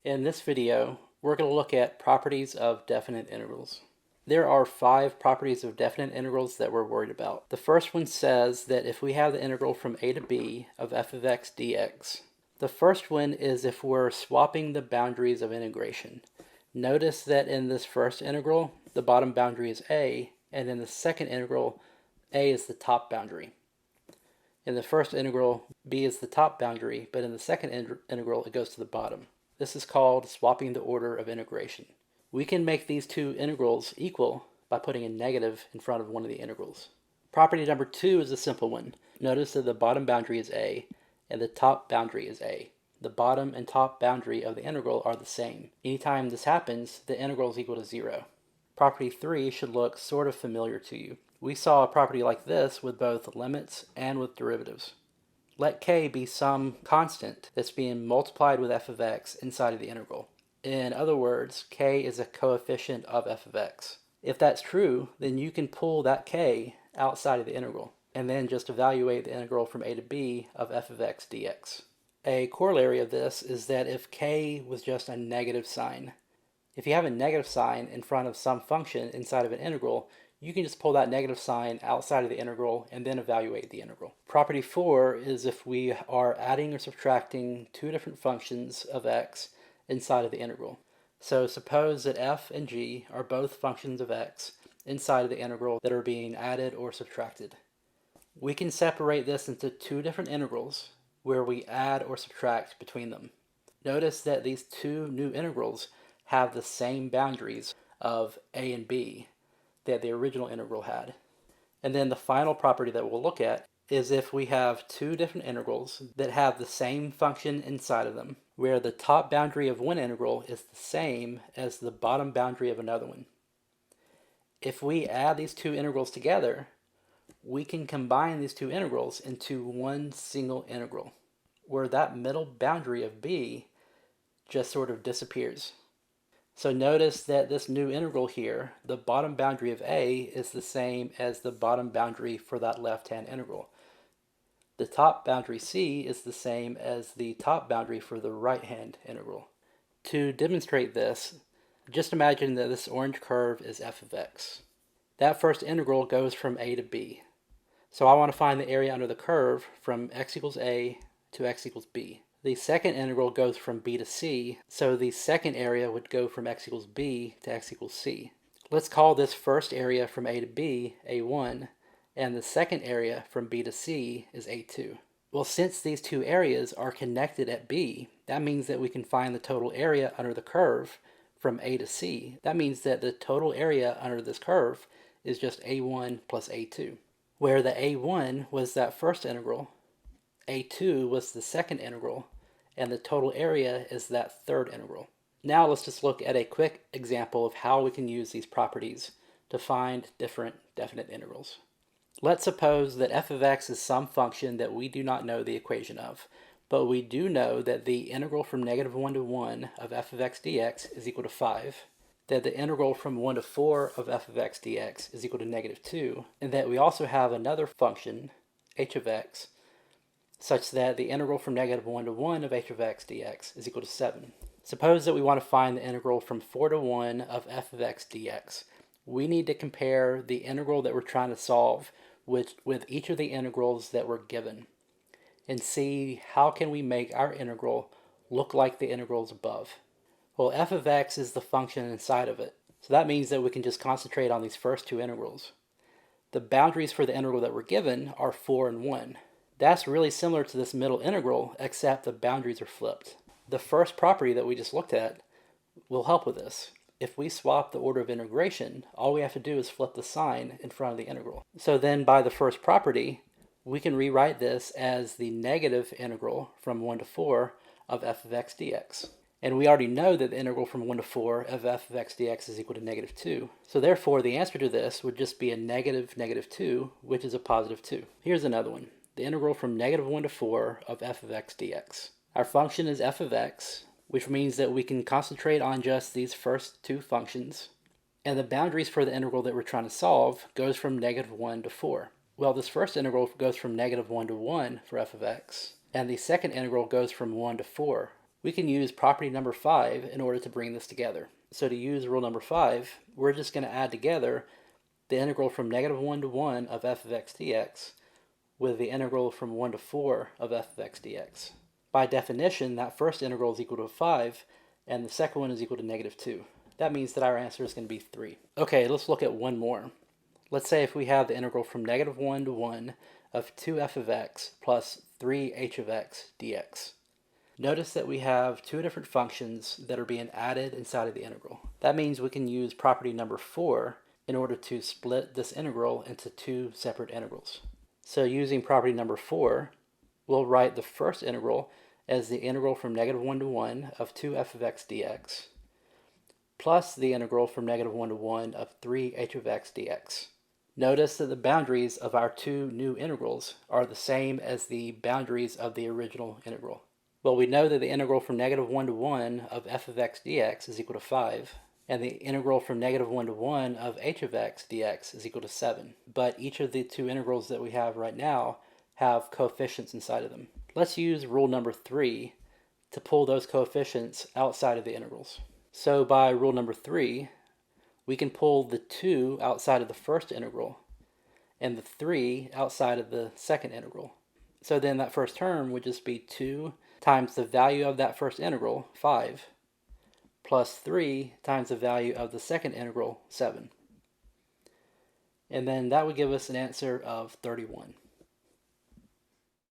In this video, we're going to look at properties of definite integrals. There are 5 properties of definite integrals that we're worried about. The first one says that if we have the integral from a to b of f of x dx, the first one is if we're swapping the boundaries of integration. Notice that in this first integral, the bottom boundary is a, and in the second integral, a is the top boundary. In the first integral, b is the top boundary, but in the second integral, it goes to the bottom. This is called swapping the order of integration. We can make these two integrals equal by putting a negative in front of one of the integrals. Property number 2 is a simple one. Notice that the bottom boundary is a, and the top boundary is a. The bottom and top boundary of the integral are the same. Anytime this happens, the integral is equal to 0. Property 3 should look sort of familiar to you. We saw a property like this with both limits and with derivatives. Let k be some constant that's being multiplied with f of x inside of the integral. In other words, k is a coefficient of f of x. If that's true, then you can pull that k outside of the integral, and then just evaluate the integral from a to b of f of x dx. A corollary of this is that if k was just a negative sign, if you have a negative sign in front of some function inside of an integral, you can just pull that negative sign outside of the integral and then evaluate the integral. Property 4 is if we are adding or subtracting two different functions of x inside of the integral. So suppose that f and g are both functions of x inside of the integral that are being added or subtracted. We can separate this into two different integrals where we add or subtract between them. Notice that these two new integrals have the same boundaries of a and b that the original integral had. And then the final property that we'll look at is if we have two different integrals that have the same function inside of them, where the top boundary of one integral is the same as the bottom boundary of another one. If we add these two integrals together, we can combine these two integrals into one single integral, where that middle boundary of b just sort of disappears. So notice that this new integral here, the bottom boundary of a is the same as the bottom boundary for that left-hand integral. The top boundary c is the same as the top boundary for the right-hand integral. To demonstrate this, just imagine that this orange curve is f of x. That first integral goes from a to b. So I want to find the area under the curve from x equals a to x equals b. The second integral goes from b to c, so the second area would go from x equals b to x equals c. Let's call this first area from a to b a1, and the second area from b to c is a2. Well, since these two areas are connected at b, that means that we can find the total area under the curve from a to c. That means that the total area under this curve is just a1 plus a2. Where the a1 was that first integral, a2 was the second integral, and the total area is that third integral. Now let's just look at a quick example of how we can use these properties to find different definite integrals. Let's suppose that f of x is some function that we do not know the equation of, but we do know that the integral from -1 to 1 of f of x dx is equal to 5, that the integral from 1 to 4 of f of x dx is equal to -2, and that we also have another function, h of x, such that the integral from -1 to 1 of h of x dx is equal to 7. Suppose that we want to find the integral from 4 to 1 of f of x dx. We need to compare the integral that we're trying to solve with each of the integrals that we're given, and see how can we make our integral look like the integrals above. Well, f of x is the function inside of it, so that means that we can just concentrate on these first two integrals. The boundaries for the integral that we're given are 4 and 1. That's really similar to this middle integral, except the boundaries are flipped. The first property that we just looked at will help with this. If we swap the order of integration, all we have to do is flip the sign in front of the integral. So then by the first property, we can rewrite this as the negative integral from 1 to 4 of f of x dx. And we already know that the integral from 1 to 4 of f of x dx is equal to -2. So therefore, the answer to this would just be a -2, which is a +2. Here's another one. The integral from -1 to 4 of f of x dx. Our function is f of x, which means that we can concentrate on just these first two functions. And the boundaries for the integral that we're trying to solve goes from -1 to 4. Well, this first integral goes from -1 to 1 for f of x, and the second integral goes from 1 to 4 we can use property number 5 in order to bring this together. So to use rule number 5, we're just going to add together the integral from -1 to 1 of f of x dx with the integral from 1 to 4 of f of x dx. By definition, that first integral is equal to 5, and the second one is equal to -2. That means that our answer is going to be 3. Okay, let's look at one more. Let's say if we have the integral from -1 to 1 of 2f of x plus 3h of x dx. Notice that we have two different functions that are being added inside of the integral. That means we can use property number 4 in order to split this integral into two separate integrals. So using property number 4, we'll write the first integral as the integral from -1 to 1 of 2f of x dx plus the integral from -1 to 1 of 3h of x dx. Notice that the boundaries of our two new integrals are the same as the boundaries of the original integral. Well, we know that the integral from -1 to 1 of f of x dx is equal to 5, and the integral from -1 to 1 of h of x dx is equal to 7. But each of the two integrals that we have right now have coefficients inside of them. Let's use rule number 3 to pull those coefficients outside of the integrals. So by rule number 3, we can pull the 2 outside of the first integral and the 3 outside of the second integral. So then that first term would just be 2 times the value of that first integral, 5, plus 3 times the value of the second integral, 7. And then that would give us an answer of 31.